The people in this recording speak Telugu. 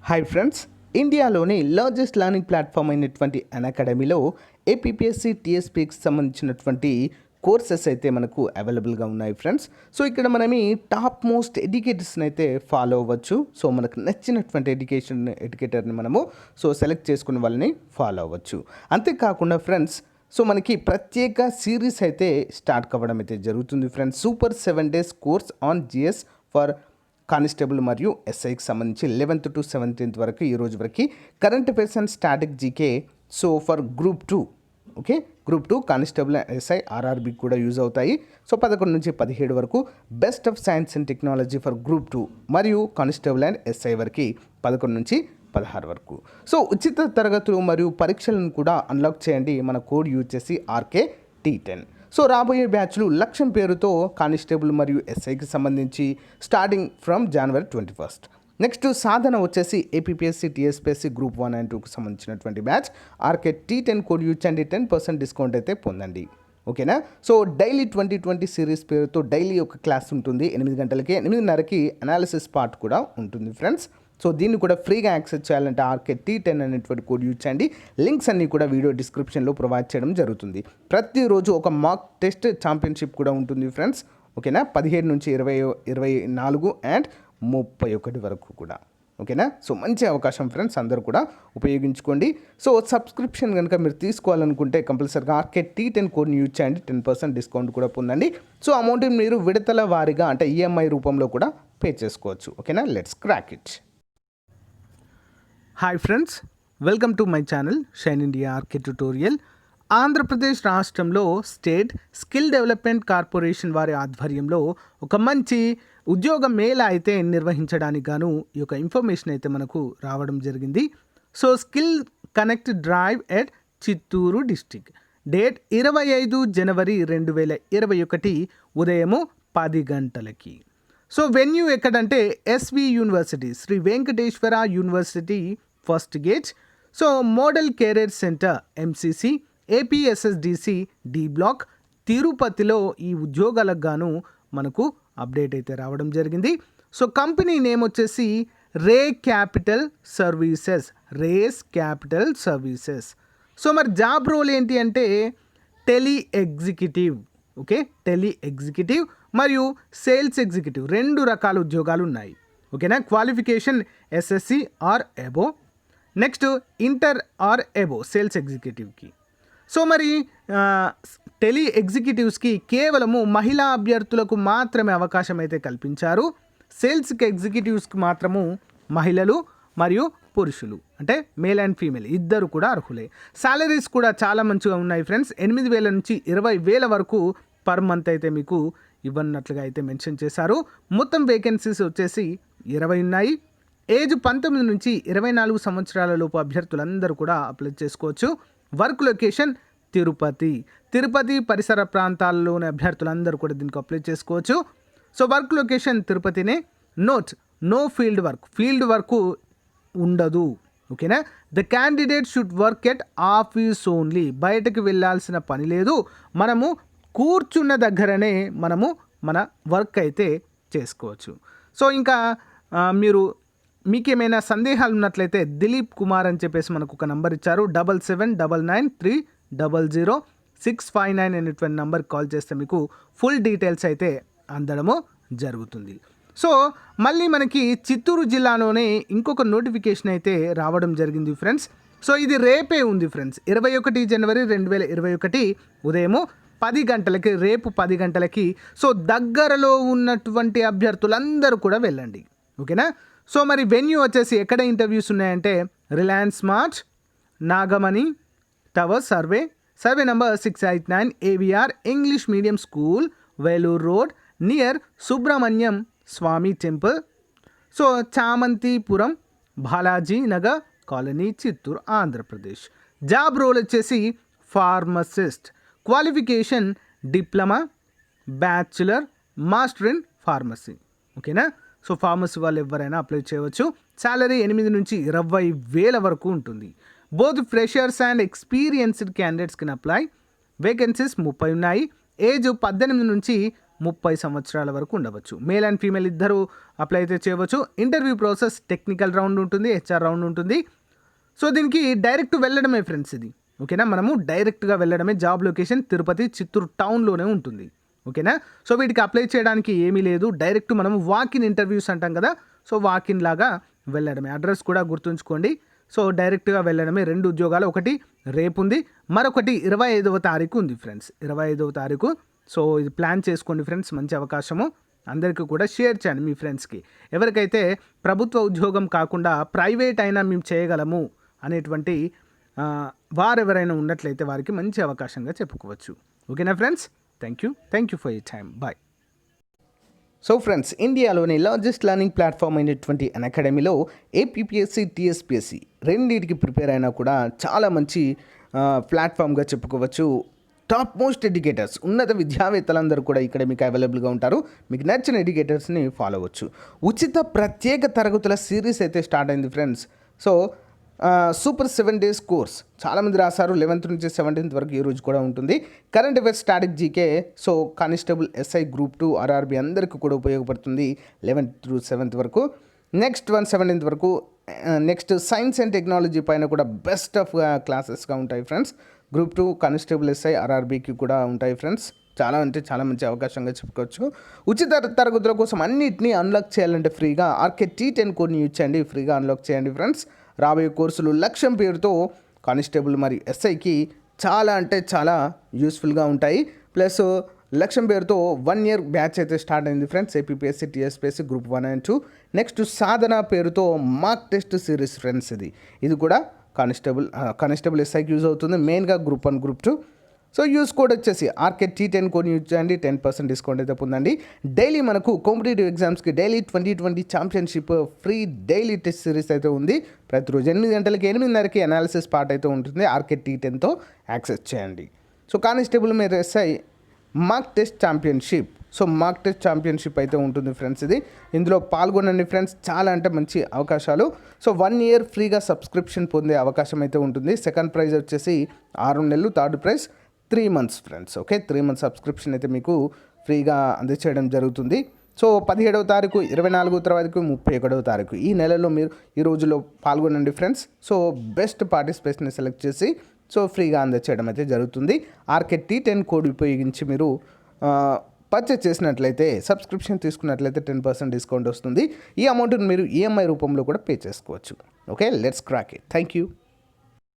హాయ్ ఫ్రెండ్స్, ఇండియాలోని లార్జెస్ట్ లెర్నింగ్ ప్లాట్ఫామ్ అయినటువంటి అకాడమీలో ఏపీఎస్సి టీఎస్పీకి సంబంధించినటువంటి కోర్సెస్ అయితే మనకు అవైలబుల్గా ఉన్నాయి ఫ్రెండ్స్. సో ఇక్కడ మనం టాప్ మోస్ట్ ఎడ్యుకేటర్స్ని అయితే ఫాలో అవ్వచ్చు. సో మనకు నచ్చినటువంటి ఎడ్యుకేటర్ని మనము సెలెక్ట్ చేసుకునే వాళ్ళని ఫాలో అవ్వచ్చు. అంతేకాకుండా ఫ్రెండ్స్, మనకి ప్రత్యేక సిరీస్ అయితే స్టార్ట్ కావడం అయితే జరుగుతుంది friends. Super 7 days course on GS for constable మరియు ఎస్ఐకి సంబంధించి 11th to 17th వరకు, ఈ రోజు వరకు current affairs and static GK. For group 2, okay, group 2 constable SI RRB కూడా యూజ్ అవుతాయి. 11 నుంచి 17 వరకు best of science and technology for group 2 మరియు కానిస్టేబుల్ అండ్ ఎస్ఐ వరకు 11 నుంచి 16 వరకు. ఉచిత తరగతులు మరియు పరీక్షలను కూడా అన్లాక్ చేయండి మన కోడ్ యూజ్ చేసి RK-T10. రాబోయే బ్యాచ్లు లక్ష్యం పేరుతో కానిస్టేబుల్ మరియు ఎస్ఐకి సంబంధించి starting from January 21st. Next Sadhana వచ్చేసి ఏపీఎస్సి టీఎస్పీఎస్సి గ్రూప్ 1 and 2కి సంబంధించినటువంటి బ్యాచ్ RK-T10 కోడ్ యూజ్ చేయండి, 10% డిస్కౌంట్ అయితే పొందండి. ఓకేనా? డైలీ 2020 సిరీస్ పేరుతో డైలీ ఒక క్లాస్ ఉంటుంది 8 గంటలకి, 8:30కి అనాలిసిస్ పార్ట్ కూడా ఉంటుంది ఫ్రెండ్స్. దీన్ని కూడా ఫ్రీగా యాక్సెస్ చేయాలంటే RK-T10 అనేటువంటి కోడ్ యూజ్ చేయండి. లింక్స్ అన్నీ కూడా వీడియో డిస్క్రిప్షన్లో ప్రొవైడ్ చేయడం జరుగుతుంది. ప్రతిరోజు ఒక మాక్ టెస్ట్ ఛాంపియన్షిప్ కూడా ఉంటుంది ఫ్రెండ్స్. ఓకేనా? 17 నుంచి 24 and 31 వరకు కూడా. ఓకేనా? మంచి అవకాశం ఫ్రెండ్స్, అందరూ కూడా ఉపయోగించుకోండి. సబ్స్క్రిప్షన్ కనుక మీరు తీసుకోవాలనుకుంటే కంపల్సరీగా RK-T10 కోడ్ని యూజ్ చేయండి, 10% డిస్కౌంట్ కూడా పొందండి. అమౌంట్ మీరు విడతల వారీగా అంటే EMI రూపంలో కూడా పే చేసుకోవచ్చు. ఓకేనా? Let's crack it. Hi friends, welcome to my channel shine India RK tutorial. Andhra Pradesh రాష్ట్రంలో స్టేట్ స్కిల్ డెవలప్మెంట్ కార్పొరేషన్ వారి ఆధ్వర్యంలో ఒక మంచి ఉద్యోగ మేళా అయితే నిర్వహించడానికి గాను ఈ యొక్క ఇన్ఫర్మేషన్ అయితే మనకు రావడం జరిగింది. Skill connect drive at Chittoor district, date 25 January 2021 ఉదయము 10 గంటలకి. వెన్యూ ఎక్కడంటే SV university, Shri Venkateswara university first gate. Model career centre MCC APSSDC D block తిరుపతిలో ఈ ఉద్యోగాలకు గాను మనకు అప్డేట్ అయితే రావడం జరిగింది. కంపెనీ నేమ్ వచ్చేసి రేస్ క్యాపిటల్ సర్వీసెస్. మరి జాబ్ రోల్ ఏంటి అంటే tele executive, okay, tele executive మరియు సేల్స్ ఎగ్జిక్యూటివ్ 2 రకాల ఉద్యోగాలు ఉన్నాయి. ఓకేనా? Qualification SSC or above, next inter or above sales ఎగ్జిక్యూటివ్కి. మరి టెలి ఎగ్జిక్యూటివ్స్కి కేవలము మహిళా అభ్యర్థులకు మాత్రమే అవకాశం అయితే కల్పించారు. సేల్స్కి ఎగ్జిక్యూటివ్స్కి మాత్రము మహిళలు మరియు పురుషులు అంటే మేల్ అండ్ ఫీమేల్ ఇద్దరు కూడా అర్హులే. సాలరీస్ కూడా చాలా మంచిగా ఉన్నాయి ఫ్రెండ్స్. 8,000 నుంచి 20,000 వరకు పర్ మంత్ అయితే మీకు ఇవ్వనట్లుగా అయితే మెన్షన్ చేశారు. మొత్తం వేకెన్సీస్ వచ్చేసి 20 ఉన్నాయి. ఏజ్ 19 నుంచి 24 సంవత్సరాల లోపు అభ్యర్థులందరూ కూడా అప్లై చేసుకోవచ్చు. వర్క్ లొకేషన్ తిరుపతి పరిసర ప్రాంతాల్లోని అభ్యర్థులందరూ కూడా దీనికి అప్లై చేసుకోవచ్చు. వర్క్ లొకేషన్ తిరుపతినే. నోట్, నో ఫీల్డ్ వర్క్ ఉండదు. ఓకేనా? The candidate should work at office only, బయటకు వెళ్ళాల్సిన పని లేదు. మనము కూర్చున్న దగ్గరనే మనము మన వర్క్ అయితే చేసుకోవచ్చు. ఇంకా మీకేమైనా సందేహాలు ఉన్నట్లయితే దిలీప్ కుమార్ అని చెప్పేసి మనకు ఒక నంబర్ ఇచ్చారు, 7799300659 అనేటువంటి నంబర్కి కాల్ చేస్తే మీకు ఫుల్ డీటెయిల్స్ అయితే అందడము జరుగుతుంది. మళ్ళీ మనకి చిత్తూరు జిల్లాలోనే ఇంకొక నోటిఫికేషన్ అయితే రావడం జరిగింది ఫ్రెండ్స్. ఇది రేపే ఉంది ఫ్రెండ్స్, 21 January 2021 ఉదయము 10 గంటలకి, రేపు 10 గంటలకి. దగ్గరలో ఉన్నటువంటి అభ్యర్థులందరూ కూడా వెళ్ళండి. ఓకేనా? మరి వెన్యూ వచ్చేసి ఎక్కడ ఇంటర్వ్యూస్ ఉన్నాయంటే Reliance Mart, Nagamani tower, survey number 689 AVR English medium school, Veluru road, near Subrahmanyam Swamy temple. Chamanthipuram, Balaji Nagar colony, Chittoor, Andhra Pradesh. Job role వచ్చేసి pharmacist. Qualification diploma, bachelor, master in pharmacy. ఓకేనా? ఫార్మసీ వాళ్ళు ఎవరైనా అప్లై చేయవచ్చు. శాలరీ 8 నుంచి 20,000 వరకు ఉంటుంది. Both freshers and experienced candidates can apply. Vacancies 30 ఉన్నాయి. ఏజ్ 18 నుంచి 30 సంవత్సరాల వరకు ఉండవచ్చు. మేల్ అండ్ ఫీమేల్ ఇద్దరు అప్లై అయితే చేయవచ్చు. ఇంటర్వ్యూ ప్రాసెస్ టెక్నికల్ రౌండ్ ఉంటుంది, హెచ్ఆర్ రౌండ్ ఉంటుంది. సో దీనికి డైరెక్ట్ వెళ్ళడమే ఫ్రెండ్స్ ఇది. ఓకేనా, మనము డైరెక్ట్గా వెళ్ళడమే. జాబ్ లొకేషన్ తిరుపతి, చిత్తూరు టౌన్లోనే ఉంటుంది. ఓకేనా, సో వీటికి అప్లై చేయడానికి ఏమీ లేదు. డైరెక్ట్ మనము వాకిన్ ఇంటర్వ్యూస్ అంటాం కదా, సో వాకిన్ లాగా వెళ్ళడమే. అడ్రస్ కూడా గుర్తుంచుకోండి. సో డైరెక్ట్గా వెళ్ళడమే. 2 ఉద్యోగాలు, ఒకటి రేపు ఉంది, మరొకటి 25వ తారీఖు ఉంది ఫ్రెండ్స్. 25వ తారీఖు. సో ఇది ప్లాన్ చేసుకోండి ఫ్రెండ్స్, మంచి అవకాశము. అందరికీ కూడా షేర్ చేయండి మీ ఫ్రెండ్స్కి. ఎవరికైతే ప్రభుత్వ ఉద్యోగం కాకుండా ప్రైవేట్ అయినా మేము చేయగలము అనేటువంటి వారెవరైనా ఉన్నట్లయితే వారికి మంచి అవకాశంగా చెప్పుకోవచ్చు. ఓకేనా friends, thank you for your time. Bye. So friends, ఇండియాలోని లార్జెస్ట్ లెర్నింగ్ ప్లాట్ఫామ్ అయినటువంటి అకాడమీలో ఏపీపీఎస్సీ, టీఎస్పీఎస్సీ రెండింటికి ప్రిపేర్ అయినా కూడా చాలా మంచి ప్లాట్ఫామ్గా చెప్పుకోవచ్చు. టాప్ మోస్ట్ ఎడ్యుకేటర్స్, ఉన్నత విద్యావేత్తలందరూ కూడా ఇక్కడ మీకు అవైలబుల్గా ఉంటారు. మీకు నచ్చిన ఎడ్యుకేటర్స్ని ఫాలో అవ్వచ్చు. ఉచిత ప్రత్యేక తరగతుల సిరీస్ అయితే స్టార్ట్ అయింది friends. So super 7 days course చాలామంది రాశారు. 11th నుంచి 17th వరకు ఈ రోజు కూడా ఉంటుంది. Current affairs, static GK, so constable, SI, group 2, RRB అందరికీ కూడా ఉపయోగపడుతుంది 11th through 7th వరకు. నెక్స్ట్ 17th వరకు. నెక్స్ట్ సైన్స్ అండ్ టెక్నాలజీ పైన కూడా బెస్ట్ ఆఫ్ క్లాసెస్గా ఉంటాయి ఫ్రెండ్స్. గ్రూప్ 2, కానిస్టేబుల్, ఎస్ఐ, ఆర్ఆర్బీకి కూడా ఉంటాయి ఫ్రెండ్స్. చాలా అంటే చాలా మంచి అవకాశంగా చెప్పుకోవచ్చు. ఉచిత తరగతుల కోసం అన్నిటినీ అన్లాక్ చేయాలంటే ఫ్రీగా ఆర్కే T10 కోడ్ని యూజ్ చేయండి. ఫ్రీగా అన్లాక్ చేయండి ఫ్రెండ్స్. రాబోయే కోర్సులు లక్ష్యం పేరుతో కానిస్టేబుల్ మరియు ఎస్ఐకి చాలా అంటే చాలా యూస్ఫుల్గా ఉంటాయి. ప్లస్ లక్ష్యం పేరుతో 1 year బ్యాచ్ అయితే స్టార్ట్ అయింది friends. APPSC, TSPSC group 1 and 2. Next Sadhana పేరుతో మాక్ టెస్ట్ సిరీస్ ఫ్రెండ్స్. ఇది కూడా కానిస్టేబుల్ ఎస్ఐకి యూజ్ అవుతుంది, మెయిన్గా group 1, group 2. So use code వచ్చేసి ఆర్కే T10 కోడ్ యూజ్ చేయండి. 10% డిస్కౌంట్ అయితే పొందండి. డైలీ మనకు కాంపిటేటివ్ ఎగ్జామ్స్కి daily 2020 championship free daily test series అయితే ఉంది. ప్రతిరోజు 8 గంటలకి 8:30కి అనాలిసిస్ పార్ట్ అయితే ఉంటుంది. ఆర్కే T10తో యాక్సెస్ చేయండి. సో కానిస్టేబుల్ మీరు SI mock test championship. So mock test championship అయితే ఉంటుంది ఫ్రెండ్స్. ఇందులో పాల్గొనండి ఫ్రెండ్స్. చాలా అంటే మంచి అవకాశాలు. సో 1 year ఫ్రీగా సబ్స్క్రిప్షన్ పొందే అవకాశం అయితే ఉంటుంది. సెకండ్ ప్రైజ్ వచ్చేసి 6 నెలలు, third prize 3 months friends. Okay, 3 months subscription అయితే మీకు ఫ్రీగా అందచేయడం జరుగుతుంది. సో 17వ తారీఖు, 24వ తారీఖు, 31వ తారీఖు ఈ నెలలో మీరు ఈ రోజులో పాల్గొనండి friends. So best participation select చేసి సో ఫ్రీగా అందచేయడం అయితే జరుగుతుంది. ఆర్కే T10 కోడ్ ఉపయోగించి మీరు పర్చేస్ చేసినట్లయితే, సబ్స్క్రిప్షన్ తీసుకున్నట్లయితే 10% డిస్కౌంట్ వస్తుంది. ఈ అమౌంట్ని మీరు ఈఎంఐ రూపంలో కూడా పే చేసుకోవచ్చు. Okay, let's crack it. Thank you.